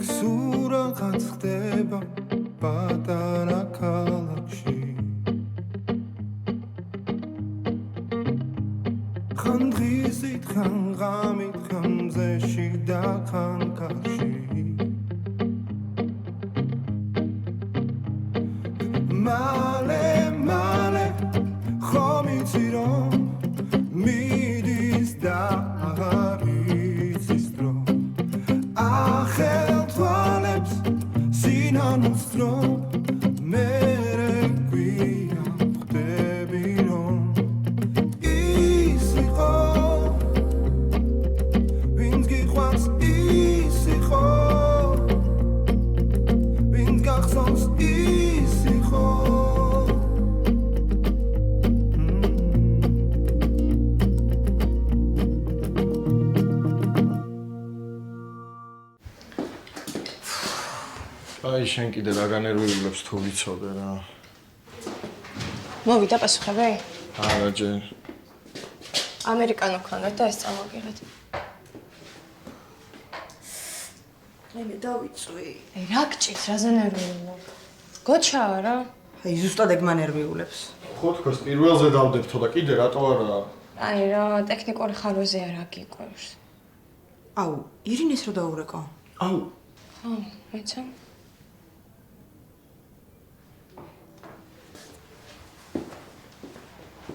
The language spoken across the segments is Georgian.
სურაღაც ხდება პატარა ქალაქში ხან დღისით ხან ღამით ხან მზეში და ხან კარში მალე ხომ იცი რომ მიდის და აღარ იცის დრო ახელ თვალებს სინანულს რომ მე გვია ხდები რომ ის იყო ვინც გიყვარს ის იყო ვინც გახსოვს ის იყო აი შენ კიდე რა განერვიულებს თუ ვიცოდე რა. მოვიდა პასუხები? არა ჯერ. ამერიკანო ქონდათ და ეს წამოგიღეთ. მე დავიწვი. აი რა გჭირს, რაზე ნერვიულო? გოჩაა რა. აი ზუსტად ეგ მანერვიულებს. ხო თქოს პირველზე დავდებთო და კიდე რატო არა? აი რა ტექნიკური ხარვაზე არა გიყვარს. აუ, ირინეს რო დაურეკო. აუ. ხო, მეცა.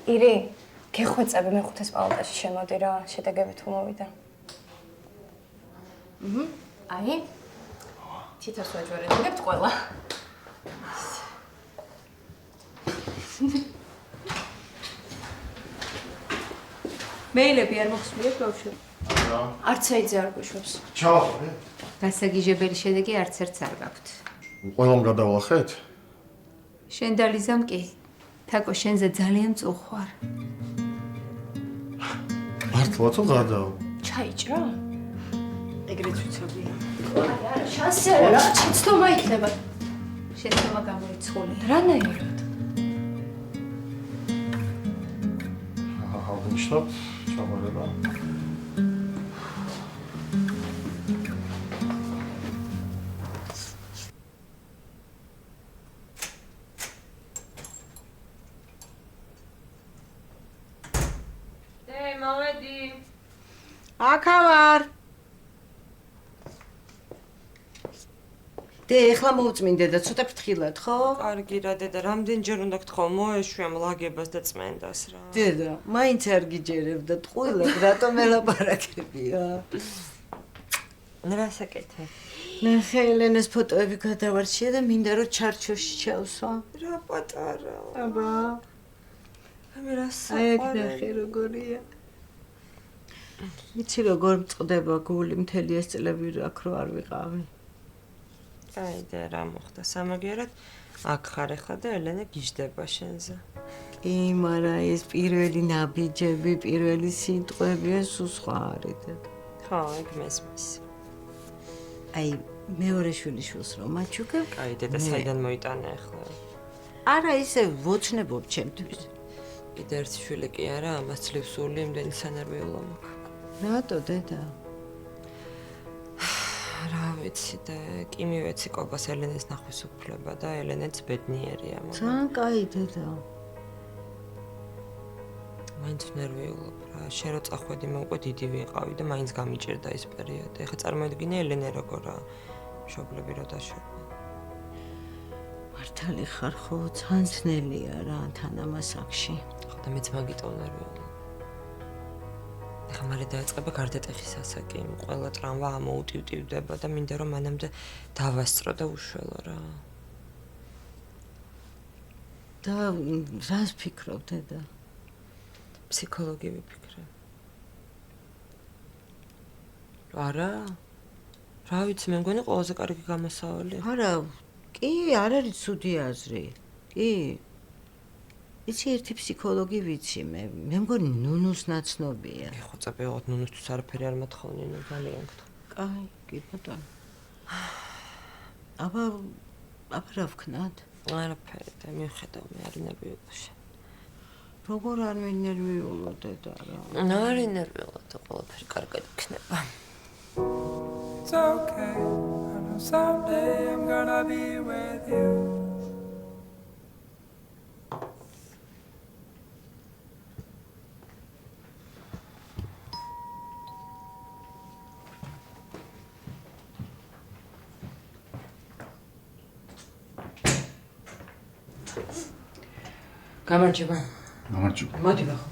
ირი, გეხვეწები მეხუთეს პალატაში შემოდი რა, შედეგები თუ მოვიდა. აი. თითოს ვაჯვარედებთ ყველა. მეილები არ მოხსნიეთ ბავშვი? არა. არც ეძე არ გვიშვებს. ჩავაყრე. გასაგიჟებელი შედეგი არც ერთს არ გაქვთ. ყველამ გადავლახეთ? შენ და ლიზამ კი. თაკო შენზე ძალიან წუხვარ. მართლა თუ გადავა? ჩაიჭრა? ეგრეც ვიცოდი. არა, შანსი არა, რა ჩიცნობა იქნება. შეცდომა გამოიცხული. რანაირად? აღნიშნავ, ჩამორება. მოვედი. აქა ვარ. ეხლა მოვწმინდე და ცოტა ფრთხილად, ხო? კარგი რა დედა, რამდენჯერ უნდა გთხოვ მოეშვია მლაგებას და წმენდას რა. დედა, მაინც არ გიჯერებდა ტყუილად, რატომ ელაპარაკებია? რა საკეთე? ნახე ელენეს ფოტოები გადავარჩია და მინდა რომ ჩარჩოში ჩავსვა. რა პატარა. აბა, მე რა აი ეგ ნახე როგორია. იცი როგორ მწყდება გული მთელი ეს წლები აქ რო არ ვიყავი. აი და რა მოხდა სამაგიერად აქ ხარ ახლა და ელენე გიждდება შენზე. კი, მაგრამ ეს პირველი ნაბიჯები, პირველი სიტყვები ეს სხვა არის და. ხო, ეგ მესმის. აი მეორე შვილიშვილს რომ მაჩუქებ? აი დედა საიდან მოიტანა ახლა? არა, ისე ვოცნებობ ჩემთვის. კიდე ერთი შვილი კი არა, ამას ძლივს სული იმდენი სანერვიულო მაქვს. რატო დედა? რა ვიცი და კი მივეცი კობას ელენეს ნახვის უფლება და ელენეც ბედნიერია, მაგრამ ძალიან კაი დედა. მაინც ნერვიულობ რა. შენ რო წახვედი მე უკვე დიდი ვიყავი და მაინც გამიჭირდა ეს პერიოდი. ეხლა წარმოიდგინე ელენე როგორა მშობლები რო დაშვებენ. მართალი ხარ ხო, ძალიან ძნელია რა თან ამას აქში. ხო და მეც მაგიტო ნერვიულობ. ეხლა მალე დაიწყება გარდატეხის ასაკი. ყველა ტრამვა ამოუტივტივდება და მინდა რომ მანამდე დავასწრო და უშველო რა. და რას ფიქრობ დედა? ფსიქოლოგი ვიფიქრე. არა? რა ვიცი, მე მგონი ყველაზე კარგი გამოსავალი. არა, კი, არ არის ცუდი აზრი. კი. იცი ერთი ფსიქოლოგი ვიცი მე მგონი ნუნუს ნაცნობია. ხო, წაბეღოთ ნუნუსთვის არაფერი არ მოთხოვნი, ნუ ძალიან გთხოვ. კაი, კი ბატონო. აბა რა ვქნათ? არაფერი და მიხედავ მე არ ნერვიულში. როგორ არ მინერვიულო დედა რა. არ ინერვიულო და ყველაფერი კარგად იქნება. It's okay. Someday I'm gonna be with you. გამარჯობა. გამარჯობა. მოდი ვახო.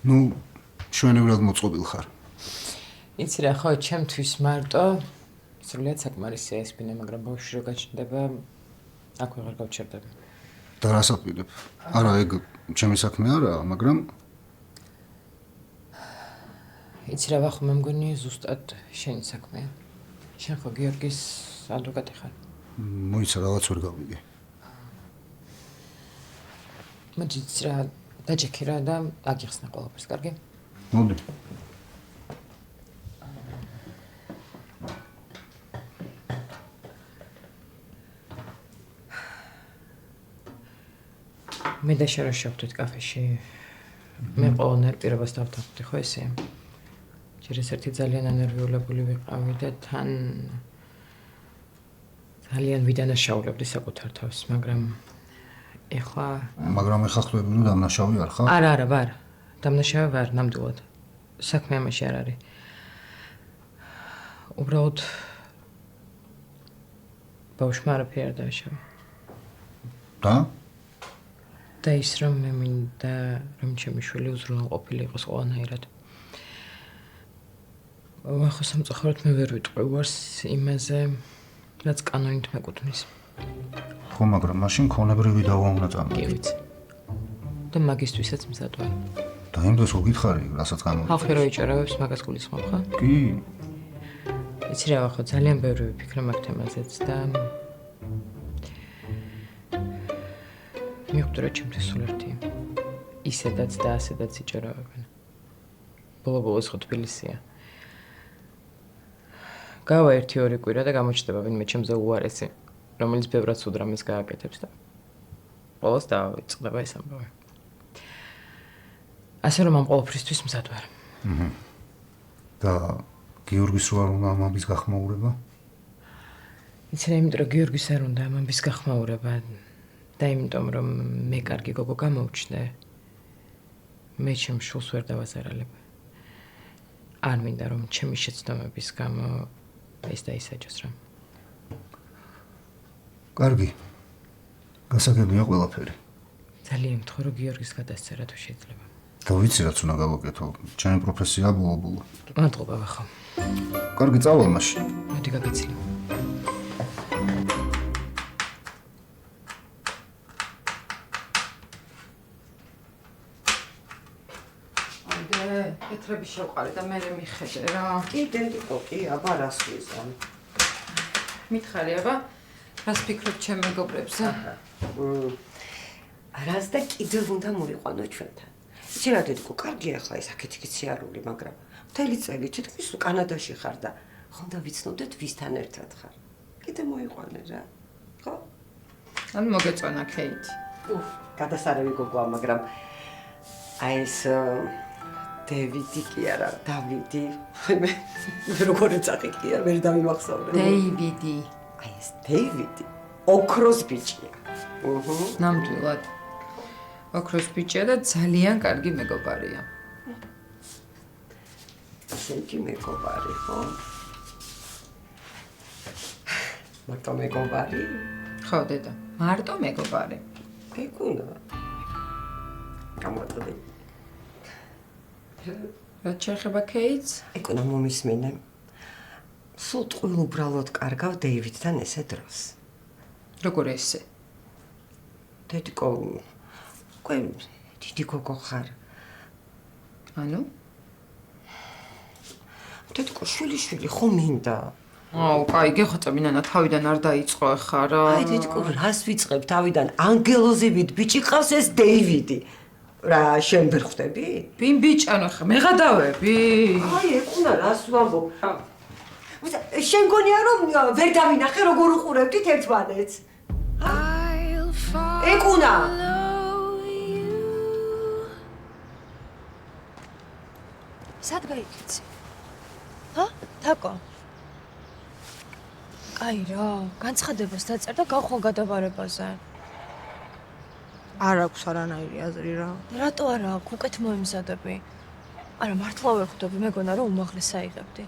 ნუ ჩვენეულად მოწყობილ ხარ. იცი რა ხო, ჩემთვის მარტო სრულიად საკმარისია ეს ბინა, მაგრამ ბავშვი რო გაჩნდება, აქ ვეღარ გავჩერდები. და რას აპირებ? არა, ეგ ჩემი საქმე არაა, მაგრამ იცი რა ვახო, მე მგონი ზუსტად შენი საქმეა. შენ ხო გიორგის ადვოკატი ხარ? მოიცა რაღაც ვერ გავიგე. მოდი იცი რა, დაჯექი რა და აგიხსნა ყველაფერს, კარგი? მოდი. მე და შენ რა შევხვდით კაფეში. მე ყოველნაირ პირობას დავთანხმდი, ხო ესე? ჯერ ეს ერთი ძალიან ანერვიულებული ვიყავი და თან ძალიან ვიდანაშაულებდი საკუთარ თავს, მაგრამ ეხლა ხვდები რომ დამნაშავე არ ხარ? არა, ვარ. დამნაშავე ვარ, ნამდვილად. საქმე ამაში არ არის. უბრალოდ ბავშვმა არაფერი არ დააშავა. და? და ის რომ მე მინდა რომ ჩემი შვილი უზრუნველყოფილი იყოს ყველანაირად. ვახო სამწუხაროდ მე ვერ ვიტყვი უარს იმაზე, რაც კანონით მეკუთვნის. ხო, მაგრამ მაშინ ქონებრივი დავა უნდა კი წამოდი. ვიცი. და მაგისთვისაც მზად ვარ. და იმდროს უგითხარი, რასაც გამოდი. ხალხი რო იჭერებებს, მაგას გულისხმობ, ხო? კი. იცი რა ვახო, ძალიან ბევრი ვიფიქრე მაგ თემაზეც და მივხვდი რომ ჩემთვის სულ ერთია. ისედაც და ასედაც იჭერავებენ. ბოლო-ბოლოს ხო თბილისია. გავა 1-2 კვირა და გამოჩნდება ვინმე ჩემზე უარესი, რომელიც ბევრად სულ რამეს გააკეთებს და ყველას დავიწყდება ეს ამბავი. ასე რომ ამ ყოველფრისთვის მზად ვარ. და გიორგის რო არ უნდა ამ ამბის გახმაურება? იცი რა, იმიტომ რომ გიორგის არ უნდა ამ ამბის გახმაურება და იმიტომ რომ მე კარგი გოგო გამოვჩნდე, მე ჩემ შულს ვერ დავაზარალებ. არ მინდა რომ ჩემი შეცდომების გამო ეს და ისაჯოს რა. კარგი. გასაგებია ყველაფერი. ძალიან მთხო რომ გიორგის გადასწერა თუ შეიძლება. და ვიცი რაც უნდა გავაკეთო. ჩემი პროფესია ბოლო-ბოლო. მადლობა ვახო. კარგი, წავალ მაშინ. მოდი გაგეცილი. კეთრები შევყარე და მე მიხედე რა. კიდე იყო კი, აბა რას ვიზამ. მითხარი აბა, რას ფიქრობ ჩემ მეგობრებზე? რას და კიდევ უნდა მოვიყვანო ჩვენთან. იცი რა დედიკო, კარგია ხა ეს აქეთ-იქით სიარული, მაგრამ მთელი წელი თითქმის კანადაში ხარ და ხონდა ვიცნობდეთ ვისთან ერთად ხარ. კიდე მოიყვანე რა. ხო? ან მოგეწონა ქეით. გადასარევი გოგოა, მაგრამ აი ეს დევიდი კი არა, დავიდი. მე როგორ ეცახი კი არა, ვერ დავიმახსოვრე. დეივიდი. აი ეს დევიდი ოქროს ბიჭია. ნამდვილად. ოქროს ბიჭია და ძალიან კარგი მეგობარია. შენ კი მეგობარი, ხო? მარტო მეგობარი? ხო, დედა. მარტო მეგობარი. გეკუნა. გამოდები. რაც შეეხება ქეითს, ეკუნა მომისმენე. სულ ტყუილ უბრალოდ კარგავ დეივიდთან ესე დროს. როგორ ესე? დედიკო, უკვე დიდი გოგო ხარ. ანუ? დედიკო, შვილი ხო მინდა. აუ, კაი, გეხოწები ნანა, თავიდან არ დაიწყო ახლა რა. აი, დედიკო, რას ვიწყებ თავიდან? ანგელოზებით ბიჭი ყავს ეს დეივიდი. რა, შენ ვერ ხვდები? ვინ ბიჭანო ხა, მეღადავები? აი, ეკუნა რას ვამბობ? შენ გონია რომ ვერ დავინახე როგორ უყურებდით ერთმანეთს? გეკუნა. სად გაიქეცი? ჰა? თაკო. აი რა, განცხადებას დაწერ და გავხვალ გადაბარებაზე. არ აქვს არანაირი აზრი რა. რატო არა აქვს? უკეთ მოიმზადები. არა, მართლა ვერ ხვდები, მეგონა რომ უმაღლეს აიღებდი.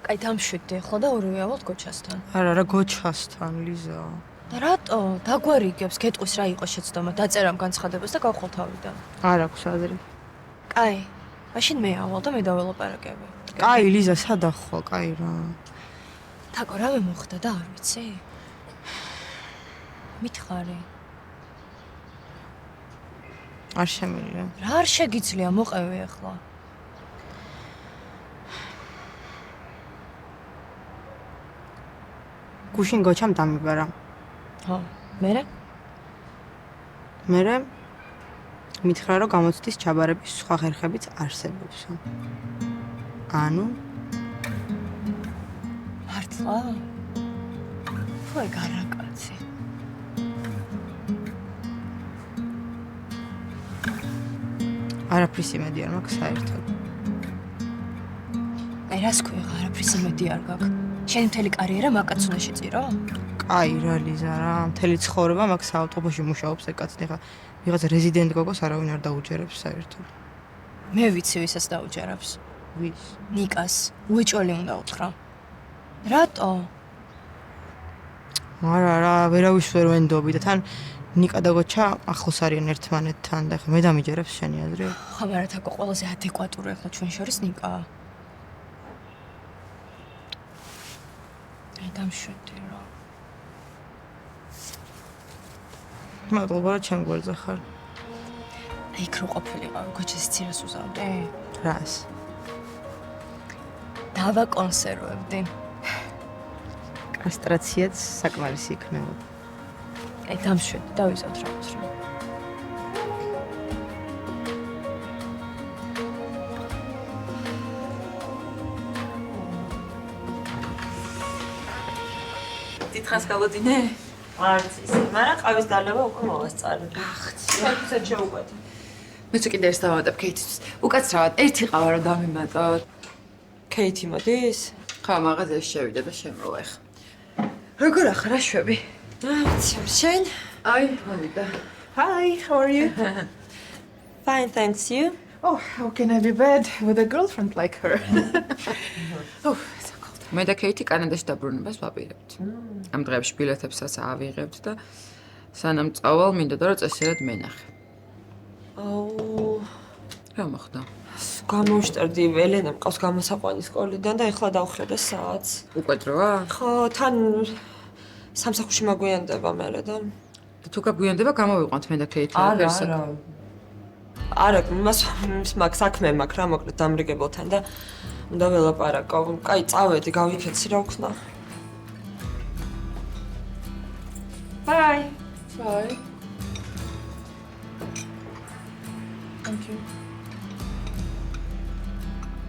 კაი, დამშვიდდი ახლა და ორივე ავალთ გოჩასთან. არა, გოჩასთან, ლიზა. და რატო? დაგვარიგებს, გეტყვის რა იყო შეცდომა, დაწერამ განცხადებას და გავხვალ თავიდან. არ აქვს აზრი. კაი, მაშინ მე ავალ და მე დაველაპარაკები. კაი, ლიზა, სად ახვალ, კაი რა. თაკო, რა მე მოხდა და არ ვიცი? მითხარი. არ შემიძლია. რა არ შეგიძლია, მოყევი ახლა. გუშინ გოჩამ დამიბარა. ხო, მერე? მერე მითხრა რომ გამოცდის ჩაბარების სხვა ხერხებიც არსებობსო. ანუ მართლა? ხო, ეგ არა კაცი. არაფრის იმედი არ მაქვს საერთოდ. აი, რას ქვიღა, არაფრის იმედი არ გაქვს. შენი მთელი კარიერა მაკაც უნდა შეწირო? კაი რა ლიზა რა, მთელი ცხოვრება მაგ საავტობუსში მუშაობს ეგ კაცი. ხა ვიღაცა რეზიდენტ გოგოს არავინ არ დაუჯერებს საერთოდ. მე ვიცი ვისაც დაუჯერებს. ვის? ნიკას, უეჭველი უნდა უთხრა. რატო? არა რა, ვერავის ვერ ვენდობი და თან ნიკა და გოჩა ახლოს არიან ერთმანეთთან და ხა მე დამიჯერებს შენი აზრი? ხო, მაგრამ თაკო ყველაზე ადეკვატური ახლა ჩვენ შორის ნიკაა. აი, დამშვიდდი რა. მადლობა რა ჩემ გვერდზე ხარ. აი, იქ რო ყოფილიყავი, გოჩას ცირას უზავდი? რას? დავაკონსერვებდი. კასტრაციაც საკმარისი იქნება. აი, დამშვიდდი, დავიზავთ რაღაც რა. დიდხანს გავოდინე? არც ისე, მაგრამ ყავის დალევა უკვე მოვასწარე. საერთოდ შეუყვეთ. მეც კიდე ერთ დავატებ ქეითისთვის. უკაცრავად, ერთი ყავა რომ დამიმატოთ. ქეითი მოდის? ხო, მაღაზიაში შევიდა და შემოვა ხა. როგორ ახლა შვები? ვიცი, შენ? აი, მოვიდა. Hi, how are you? Fine, thanks you. Oh, how can I be bad with a girlfriend like her? Oh, so cold. მე და ქეითი კანადაში დაბრუნებას ვაპირებთ. ამ დღეებში ბილეთებსაც ავიღებთ და სანამ წავალ, მინდოდა რომ წესერად მენახე. აუ, რა მოხდა? გამოვშტერდი ელენამ ყავს გამოსაყვანი სკოლიდან და ეხლა დავხედე საათს. უკვე დროა? ხო, თან სამსახურში მაგვიანდება მერე და და თუ გაგვიანდება, გამოვიყვანთ მე და ქეითი არა. არა, მაგ საქმე მაქვს რა, მოკლედ დამრიგებელთან და უნდა ველაპარაკო. კაი, წავედი, გავიქეცი რა ვქნა. Bye. Bye. Thank you.